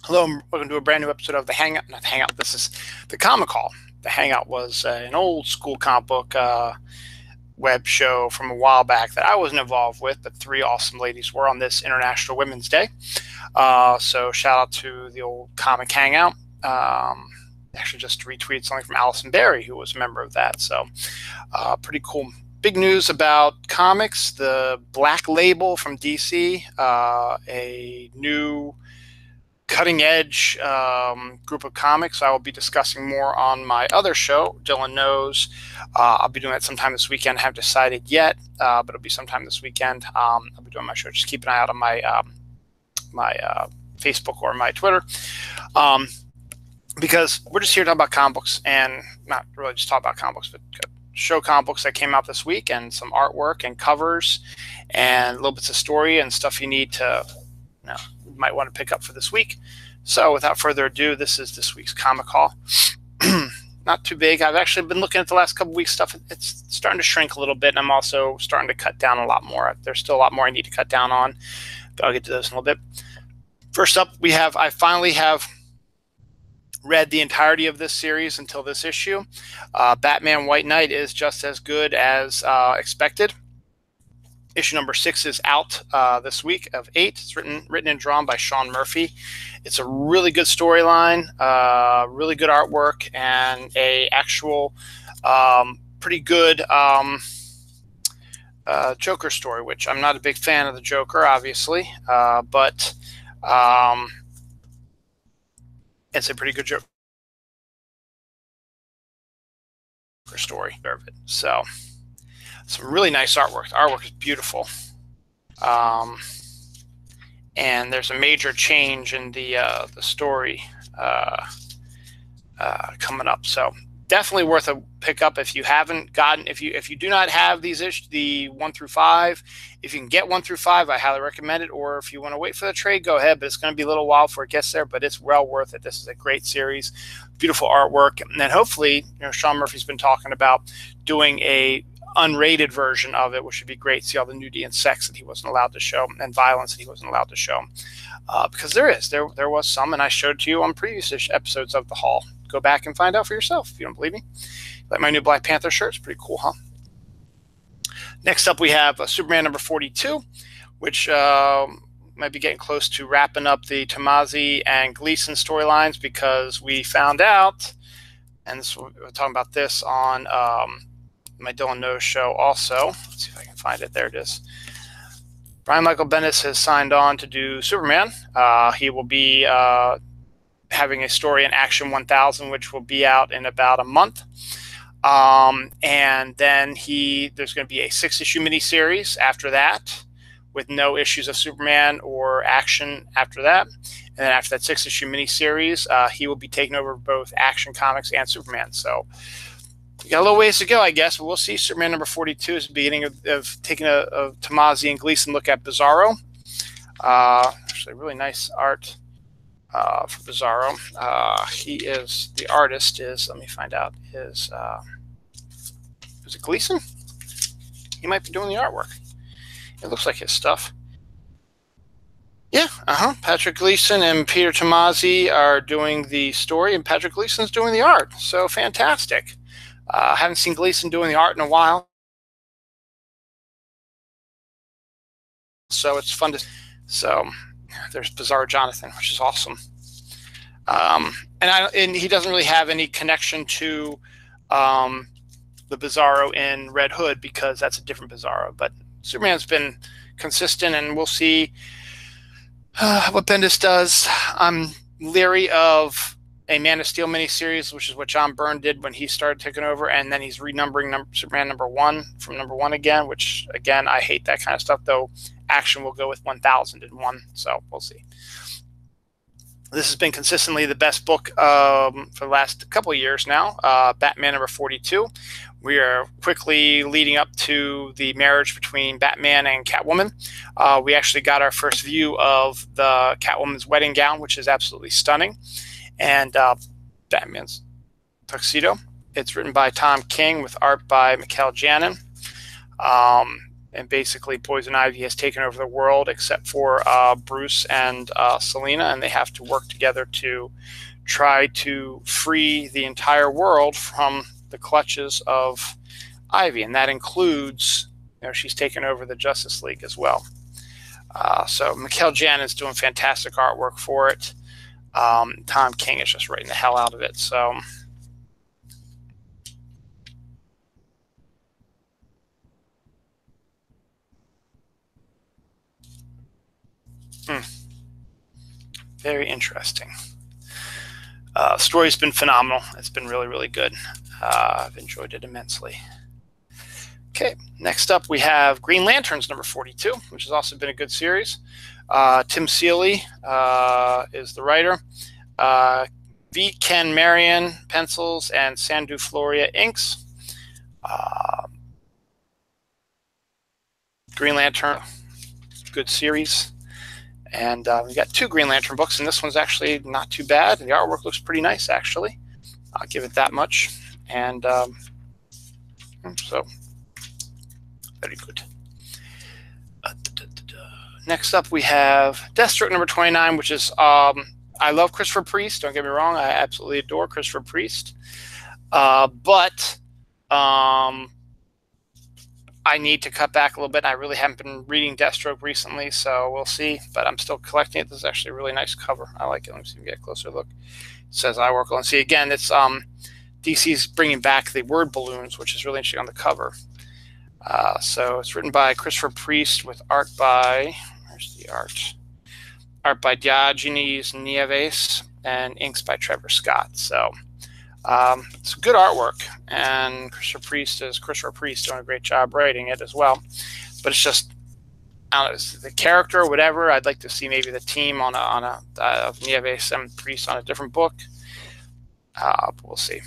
Hello, and welcome to a brand new episode of The Hangout. Not The Hangout, this is The Comic Call. The Hangout was an old school comic book web show from a while back that I wasn't involved with, but three awesome ladies were on this International Women's Day. So shout out to the old Comic Hangout. Actually just retweeted something from Allison Berry, who was a member of that. So pretty cool. Big news about comics. The Black Label from DC, a new cutting edge group of comics I will be discussing more on my other show, Dylan Knows. I'll be doing that sometime this weekend. I haven't decided yet, but it'll be sometime this weekend. I'll be doing my show. Just keep an eye out on my Facebook or my Twitter, because we're just here to talk about comic books, and not really just talk about comic books, but show comic books that came out this week, and some artwork and covers and little bits of story and stuff you need to might want to pick up for this week. So without further ado, this is this week's Comic Haul. Not too big. I've actually been looking at the last couple weeks stuff. It's starting to shrink a little bit, and I'm also starting to cut down a lot more. There's still a lot more I need to cut down on, but I'll get to those in a little bit. First up, I finally have read the entirety of this series until this issue. Batman White Knight is just as good as expected. Issue number 6 is out this week of 8. It's written and drawn by Sean Murphy. It's a really good storyline, really good artwork, and a actual pretty good Joker story, which I'm not a big fan of the Joker, obviously, but it's a pretty good Joker story. So some really nice artwork. The artwork is beautiful. And there's a major change in the story coming up. So definitely worth a pickup if you haven't gotten, if you do not have these issues, the 1 through 5. If you can get 1 through 5, I highly recommend it. Or if you want to wait for the trade, go ahead. But it's going to be a little while before it gets there. But it's well worth it. This is a great series, beautiful artwork, and then hopefully, Sean Murphy's been talking about doing a unrated version of it, which would be great. See all the nudity and sex that he wasn't allowed to show, and violence that he wasn't allowed to show, because there was some, and I showed to you on previous episodes of the haul. Go back and find out for yourself if you don't believe me. Like my new Black Panther shirt, it's pretty cool, huh? Next up, we have Superman number 42, which might be getting close to wrapping up the Tomasi and Gleason storylines, because we found out, and we're talking about this on my Dylan Knows show also. Let's see if I can find it. There it is. Brian Michael Bendis has signed on to do Superman. He will be having a story in Action 1000, which will be out in about a month. And then there's going to be a 6-issue miniseries after that, with no issues of Superman or Action after that. And then after that 6-issue miniseries, he will be taking over both Action Comics and Superman. So we got a little ways to go, I guess, but we'll see. Superman number 42 is the beginning of taking a Tomasi and Gleason look at Bizarro. Actually, really nice art for Bizarro. The artist is, let me find out, is it Gleason? He might be doing the artwork. It looks like his stuff. Yeah, Patrick Gleason and Peter Tomasi are doing the story, and Patrick Gleason's doing the art. So fantastic. I haven't seen Gleason doing the art in a while, so it's fun to. So there's Bizarro Jonathan, which is awesome. And he doesn't really have any connection to the Bizarro in Red Hood, because that's a different Bizarro. But Superman's been consistent, and we'll see what Bendis does. I'm leery of a Man of Steel miniseries, which is what John Byrne did when he started taking over, and then he's renumbering Superman number 1 from number 1 again, which, again, I hate that kind of stuff, though Action will go with 1001, so we'll see. This has been consistently the best book for the last couple of years now, Batman number 42. We are quickly leading up to the marriage between Batman and Catwoman. We actually got our first view of the Catwoman's wedding gown, which is absolutely stunning, and Batman's tuxedo. It's written by Tom King with art by Mikel Janin. and basically Poison Ivy has taken over the world except for Bruce and Selena, and they have to work together to try to free the entire world from the clutches of Ivy, and that includes, she's taken over the Justice League as well. So Mikel Janin is doing fantastic artwork for it. Tom King is just writing the hell out of it. So very interesting. Story's been phenomenal. It's been really, really good. I've enjoyed it immensely. Okay, next up we have Green Lanterns number 42, which has also been a good series. Tim Seeley is the writer. V. Ken Marion pencils and Sandu Floria inks. Green Lantern, good series. And we got 2 Green Lantern books, and this one's actually not too bad. The artwork looks pretty nice, actually. I'll give it that much. And so, very good. Next up, we have Deathstroke number 29, which is, I love Christopher Priest. Don't get me wrong. I absolutely adore Christopher Priest. But I need to cut back a little bit. I really haven't been reading Deathstroke recently, so we'll see. But I'm still collecting it. This is actually a really nice cover. I like it. Let me see if we get a closer look. It says I work on. See, again, it's DC's bringing back the word balloons, which is really interesting on the cover. So it's written by Christopher Priest with art by, where's the art? Art by Diogenes Nieves and inks by Trevor Scott. So it's good artwork, and Christopher Priest doing a great job writing it as well. But it's just, I don't know, the character or whatever. I'd like to see maybe the team on a Nieves and Priest on a different book. But we'll see.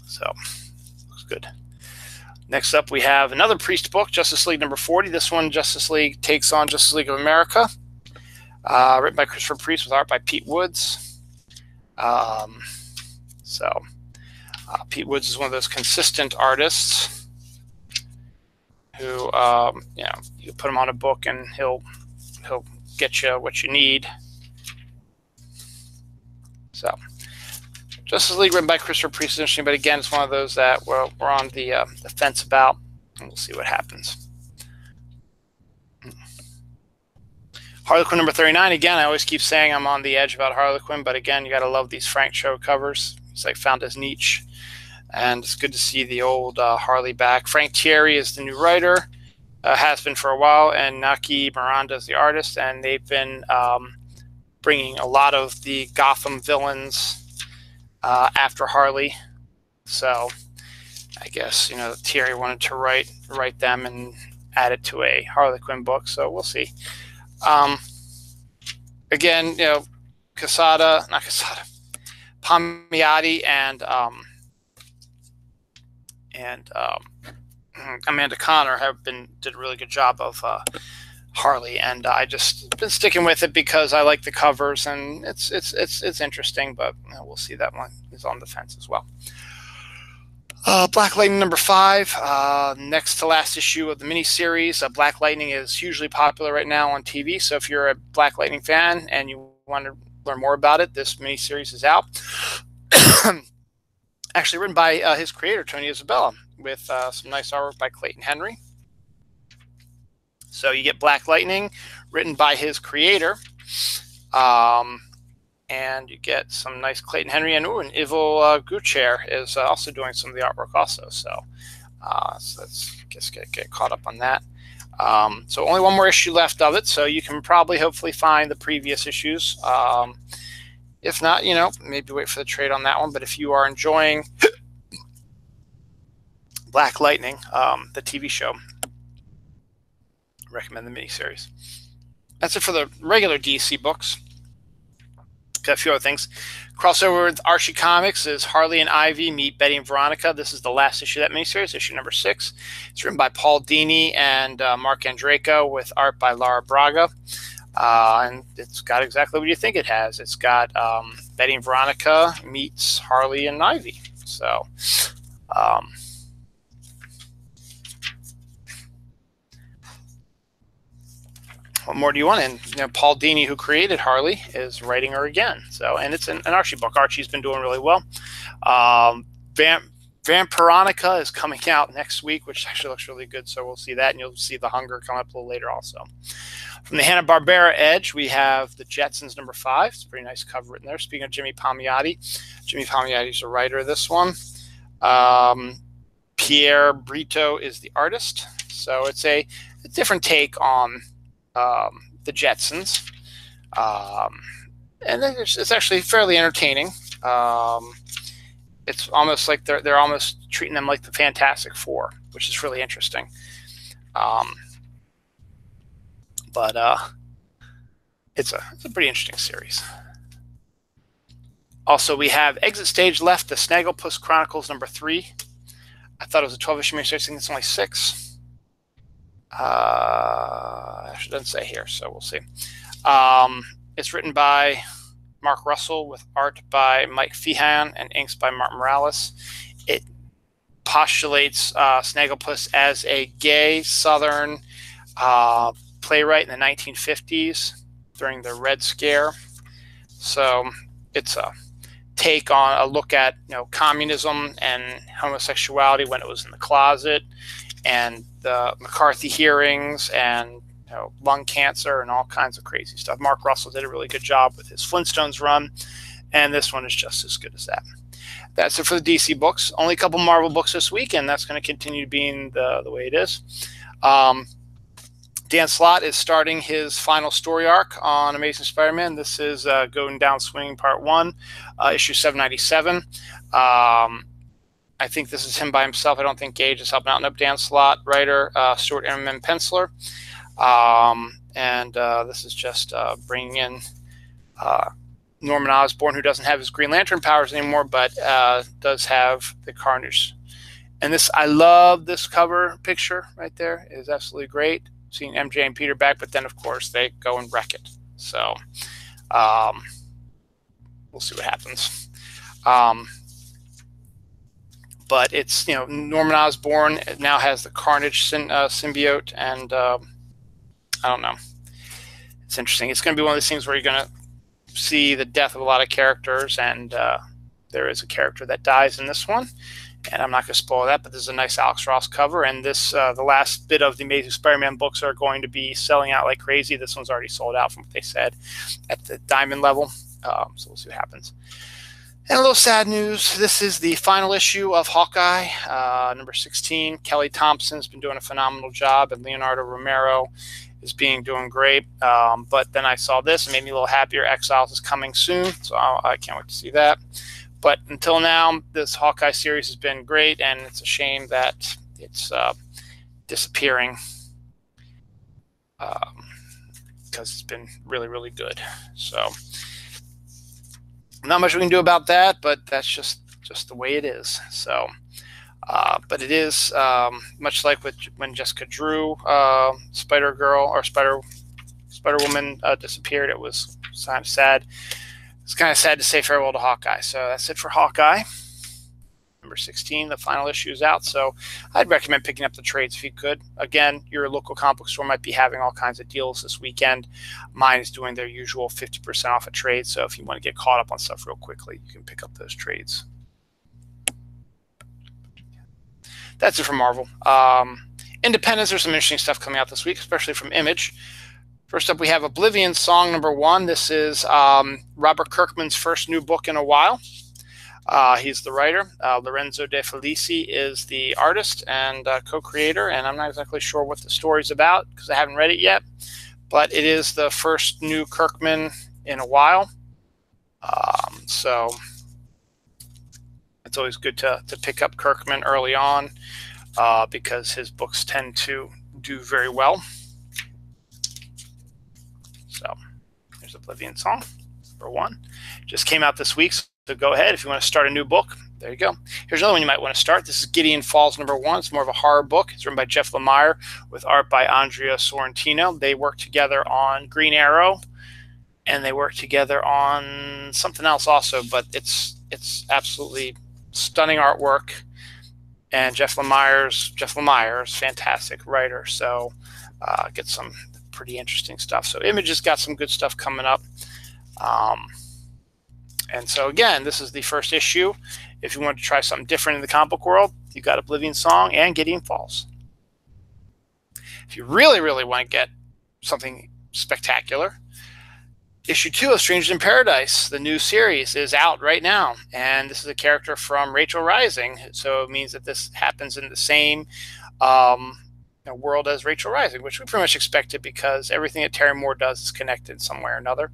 So looks good. Next up, we have another Priest book, Justice League number 40. This one, Justice League takes on Justice League of America, written by Christopher Priest with art by Pete Woods. Pete Woods is one of those consistent artists who, you put him on a book and he'll get you what you need. So, Justice League written by Christopher Priest is interesting, but again, it's one of those that we're on the fence about, and we'll see what happens. Harley Quinn number 39. Again, I always keep saying I'm on the edge about Harley Quinn, but again, you got to love these Frank Cho covers. He's like found his niche, and it's good to see the old Harley back. Frank Thierry is the new writer, has been for a while, and Naki Miranda is the artist, and they've been bringing a lot of the Gotham villains after Harley. So I guess Thierry wanted to write them and add it to a Harley Quinn book. So we'll see. Again, Palmiotti and Amanda Conner did a really good job of Harley, and I just been sticking with it because I like the covers and it's interesting. But we'll see. That one is on the fence as well. Black Lightning number 5, next to last issue of the miniseries. Black Lightning is hugely popular right now on TV, so if you're a Black Lightning fan and you want to learn more about it, this miniseries is out. Actually written by his creator, Tony Isabella, with some nice artwork by Clayton Henry. So you get Black Lightning, written by his creator, and you get some nice Clayton Henry, and Yvel Gutierrez is also doing some of the artwork also. So let's just get caught up on that. So only one more issue left of it, so you can probably hopefully find the previous issues. If not, maybe wait for the trade on that one. But if you are enjoying Black Lightning, the TV show, I recommend the miniseries. That's it for the regular DC books. Got a few other things. Crossover with Archie Comics is Harley and Ivy Meet Betty and Veronica. This is the last issue of that miniseries, issue number 6. It's written by Paul Dini and Mark Andreyko with art by Lara Braga. And it's got exactly what you think it has. It's got Betty and Veronica meets Harley and Ivy. So, what more do you want? And Paul Dini, who created Harley, is writing her again. So, and it's an Archie book. Archie's been doing really well. Vampironica is coming out next week, which actually looks really good. So we'll see that, and you'll see The Hunger come up a little later also. From the Hanna-Barbera Edge, we have The Jetsons #5. It's a pretty nice cover in there. Speaking of Jimmy Palmiotti, Jimmy Palmiotti is the writer of this one. Pierre Brito is the artist. So it's a different take on the Jetsons. And it's actually fairly entertaining. It's almost like they're almost treating them like the Fantastic Four, which is really interesting. But it's a pretty interesting series. Also, we have Exit Stage Left, The Snagglepuss Chronicles #3. I thought it was a 12-issue miniseries. I think it's only 6. It doesn't say here, so we'll see. It's written by Mark Russell with art by Mike Feehan and inks by Martin Morales. It postulates Snagglepuss as a gay Southern playwright in the 1950s during the Red Scare. So it's a take on a look at communism and homosexuality when it was in the closet, and the McCarthy hearings, and lung cancer and all kinds of crazy stuff. Mark Russell did a really good job with his Flintstones run, and this one is just as good as that. That's it for the DC books. Only a couple Marvel books this week, and that's going to continue being the way it is. Dan Slott is starting his final story arc on Amazing Spider-Man. This is Going Down Swinging Part 1, issue 797. I think this is him by himself. I don't think Gage is helping out. Nope, Dan Slott, writer, Stuart Immonen, penciler. And this is just bringing in Norman Osborn, who doesn't have his Green Lantern powers anymore, but does have the Carnage. And this, I love this cover picture right there. It is absolutely great. Seeing MJ and Peter back, but then of course they go and wreck it. So we'll see what happens. But it's, Norman Osborn now has the Carnage symbiote, and I don't know. It's interesting. It's going to be one of those things where you're going to see the death of a lot of characters, and there is a character that dies in this one. And I'm not going to spoil that, but this is a nice Alex Ross cover. And this, the last bit of the Amazing Spider-Man books are going to be selling out like crazy. This one's already sold out from what they said at the Diamond level. So we'll see what happens. And a little sad news. This is the final issue of Hawkeye, #16. Kelly Thompson's been doing a phenomenal job, and Leonardo Romero is doing great. But then I saw this and made me a little happier. Exiles is coming soon, so I can't wait to see that. But until now, this Hawkeye series has been great, and it's a shame that it's disappearing because it's been really, really good. So not much we can do about that, but that's just the way it is. So, but it is much like when Jessica Drew, Spider-Girl or Spider-Woman disappeared. It was kind of sad. It's kind of sad to say farewell to Hawkeye. So that's it for Hawkeye. #16, the final issue is out. So I'd recommend picking up the trades if you could. Again, your local comic book store might be having all kinds of deals this weekend. Mine is doing their usual 50% off a trade. So if you want to get caught up on stuff real quickly, you can pick up those trades. That's it for Marvel. Independence, there's some interesting stuff coming out this week, especially from Image. First up, we have Oblivion Song #1. This is Robert Kirkman's first new book in a while. He's the writer. Lorenzo De Felici is the artist and co-creator, and I'm not exactly sure what the story's about because I haven't read it yet, but it is the first new Kirkman in a while. So it's always good to pick up Kirkman early on because his books tend to do very well. So there's Oblivion Song #1. Just came out this week, so go ahead if you want to start a new book. There you go. Here's another one you might want to start. This is Gideon Falls #1. It's more of a horror book. It's written by Jeff Lemire with art by Andrea Sorrentino. They worked together on Green Arrow, and they worked together on something else also, but it's absolutely stunning artwork. And Jeff Lemire's fantastic writer, so get some pretty interesting stuff. So Image has got some good stuff coming up. And so again, this is the first issue. If you want to try something different in the comic book world, you've got Oblivion Song and Gideon Falls. If you really, really want to get something spectacular, issue 2 of Strangers in Paradise, the new series, is out right now. And this is a character from Rachel Rising. So it means that this happens in the same world as Rachel Rising, which we pretty much expected because everything that Terry Moore does is connected some way or another.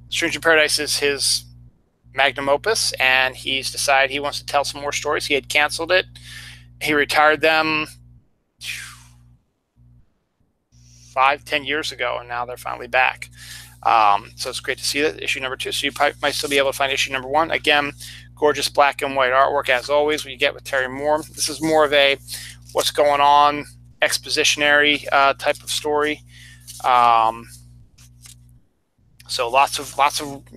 Strangers in Paradise is his magnum opus, and he's decided he wants to tell some more stories. He had canceled it. He retired them 5-10 years ago, and now they're finally back. So it's great to see that issue number 2. So you might still be able to find issue number 1. Again, gorgeous black and white artwork as always. What you get with Terry Moore. This is more of a what's going on expositionary type of story. So lots of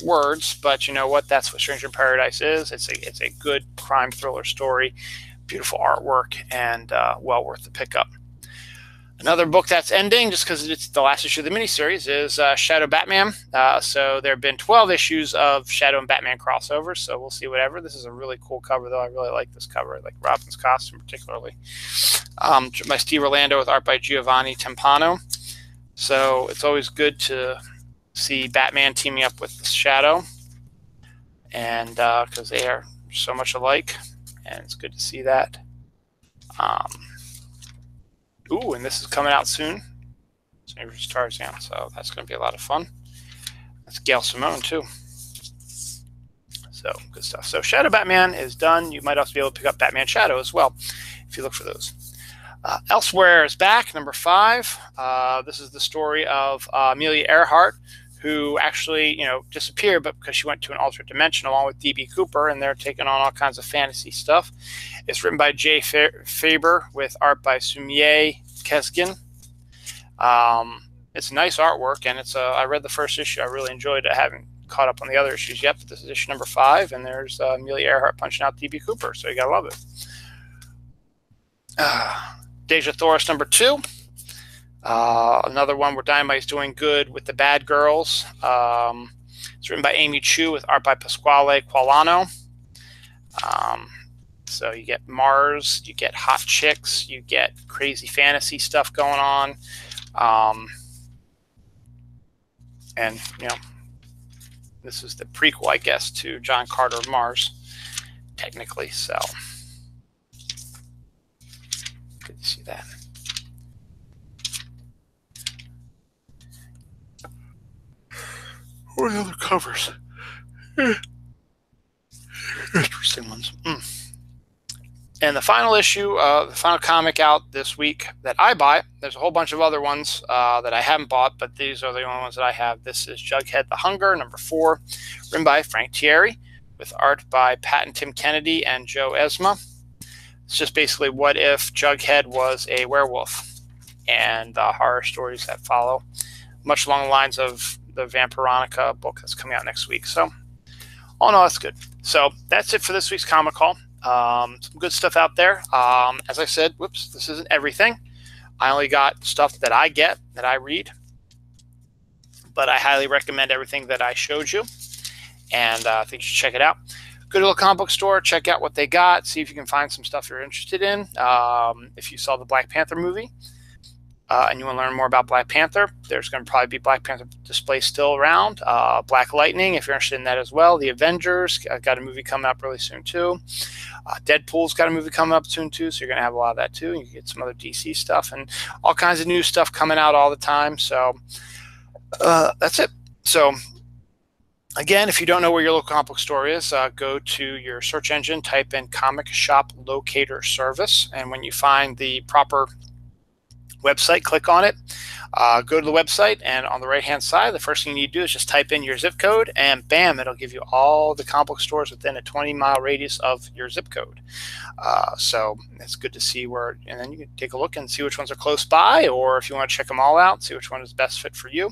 words, but you know what? That's what Stranger in Paradise is. It's a good crime thriller story, beautiful artwork, and well worth the pickup. Another book that's ending, just because it's the last issue of the miniseries, is Shadow Batman. So there have been 12 issues of Shadow and Batman crossovers, so we'll see whatever. This is a really cool cover, though. I really like this cover. I like Robin's costume particularly. By Steve Orlando with art by Giovanni Timpano. So it's always good to see Batman teaming up with Shadow, and because they are so much alike, and it's good to see that. Ooh, and this is coming out soon. It's Tarzan, so that's going to be a lot of fun. That's Gail Simone too. So good stuff. So Shadow Batman is done. You might also be able to pick up Batman Shadow as well if you look for those. Elsewhere is back, number 5. This is the story of Amelia Earhart, who actually, disappeared, but because she went to an alternate dimension along with D.B. Cooper, and they're taking on all kinds of fantasy stuff. It's written by Jay Faber with art by Sumie Kesgin. It's nice artwork, and I read the first issue. I really enjoyed it. I haven't caught up on the other issues yet, but this is issue number 5, and there's Amelia Earhart punching out D.B. Cooper, so you gotta love it. Deja Thoris number 2. Another one where Dynamite's doing good with the Bad Girls. It's written by Amy Chu with art by Pasquale Qualano. So you get Mars, you get hot chicks, you get crazy fantasy stuff going on. And, this is the prequel, I guess, to John Carter of Mars, technically. So good to see that. What are the other covers? Interesting ones. And the final issue, the final comic out this week that I buy, there's a whole bunch of other ones that I haven't bought, but these are the only ones that I have. This is Jughead the Hunger, number 4, written by Frank Thierry, with art by Pat and Tim Kennedy and Joe Esma. It's just basically what if Jughead was a werewolf, and the horror stories that follow, much along the lines of the Vampironica book that's coming out next week. So, all in all, that's good. So that's it for this week's Comic Call. Some good stuff out there. As I said, whoops, this isn't everything. I only got stuff that I get, that I read, but I highly recommend everything that I showed you, and I think you should check it out. Go to a comic book store, check out what they got, see if you can find some stuff you're interested in. If you saw the Black Panther movie, and you want to learn more about Black Panther, there's going to probably be Black Panther displays still around. Black Lightning, if you're interested in that as well. The Avengers got a movie coming up really soon too. Deadpool's got a movie coming up soon too, so you're going to have a lot of that too. You can get some other DC stuff and all kinds of new stuff coming out all the time. So that's it. So again, if you don't know where your local comic book store is, go to your search engine, type in Comic Shop Locator Service, and when you find the proper website, click on it, go to the website, and on the right hand side, the first thing you need to do is just type in your zip code, and bam, it'll give you all the comic book stores within a 20-mile radius of your zip code. So it's good to see where, and then you can take a look and see which ones are close by, or if you want to check them all out, see which one is best fit for you.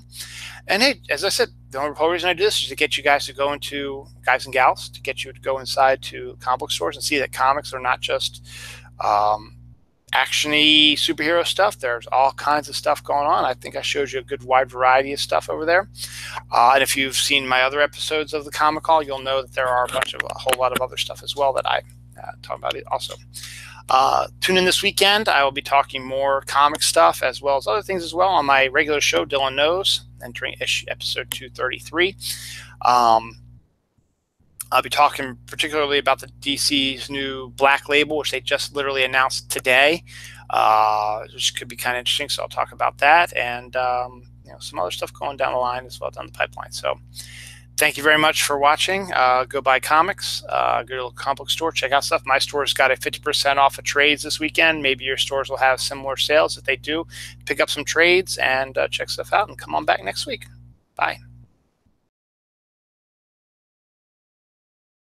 And hey, as I said, the whole reason I do this is to get you guys to go into, guys and gals, to get you to go inside to comic book stores and see that comics are not just actiony superhero stuff. There's all kinds of stuff going on. I think I showed you a good wide variety of stuff over there. And if you've seen my other episodes of the Comic Call, you'll know that there are a whole lot of other stuff as well that I talk about it also. Tune in this weekend. I will be talking more comic stuff as well as other things as well on my regular show, Dylan Knows, entering episode 233. I'll be talking particularly about the DC's new Black Label, which they just literally announced today, which could be kind of interesting. So I'll talk about that and some other stuff going down the line as well, down the pipeline. So thank you very much for watching. Go buy comics. Go to a comic book store, check out stuff. My store's got a 50% off of trades this weekend. Maybe your stores will have similar sales. If they do, pick up some trades and check stuff out and come on back next week. Bye.